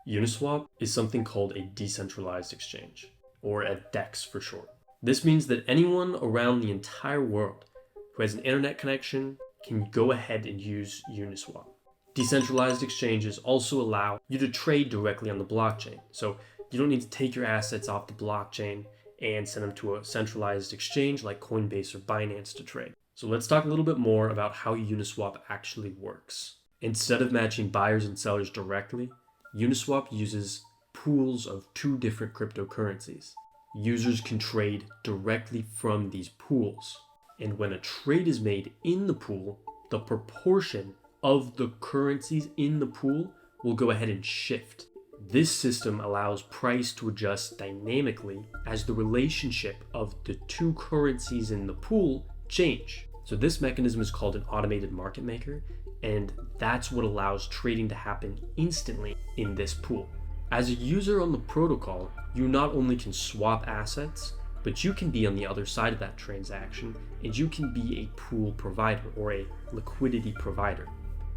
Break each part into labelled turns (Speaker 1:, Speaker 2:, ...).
Speaker 1: Uniswap is something called a decentralized exchange, or a DEX for short. This means that anyone around the entire world who has an internet connection can go ahead and use Uniswap. Decentralized exchanges also allow you to trade directly on the blockchain. So you don't need to take your assets off the blockchain and send them to a centralized exchange like Coinbase or Binance to trade. So let's talk a little bit more about how Uniswap actually works. Instead of matching buyers and sellers directly, Uniswap uses pools of two different cryptocurrencies. Users can trade directly from these pools. And when a trade is made in the pool, the proportion of the currencies in the pool will go ahead and shift. This system allows price to adjust dynamically as the relationship of the two currencies in the pool change. So this mechanism is called an automated market maker, and that's what allows trading to happen instantly in this pool. As a user on the protocol, you not only can swap assets, but you can be on the other side of that transaction, and you can be a pool provider or a liquidity provider.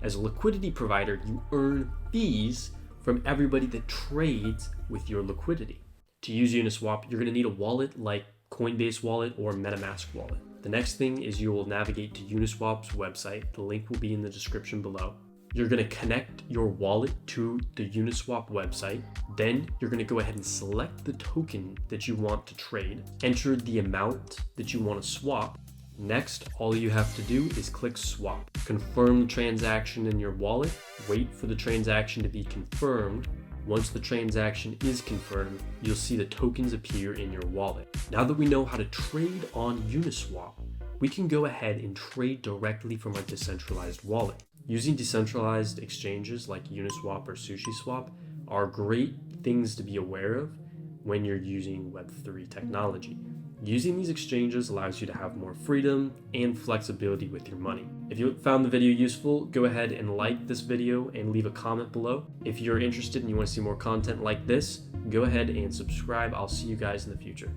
Speaker 1: As a liquidity provider, you earn fees from everybody that trades with your liquidity. To use Uniswap, you're going to need a wallet like Coinbase wallet or MetaMask wallet. The next thing is you will navigate to Uniswap's website. The link will be in the description below. You're going to connect your wallet to the Uniswap website. Then you're going to go ahead and select the token that you want to trade, enter the amount that you want to swap. Next, all you have to do is click swap. Confirm the transaction in your wallet, wait for the transaction to be confirmed. Once the transaction is confirmed, you'll see the tokens appear in your wallet. Now that we know how to trade on Uniswap, we can go ahead and trade directly from our decentralized wallet. Using decentralized exchanges like Uniswap or SushiSwap are great things to be aware of when you're using Web3 technology. Using these exchanges allows you to have more freedom and flexibility with your money. If you found the video useful, go ahead and like this video and leave a comment below. If you're interested and you want to see more content like this, go ahead and subscribe. I'll see you guys in the future.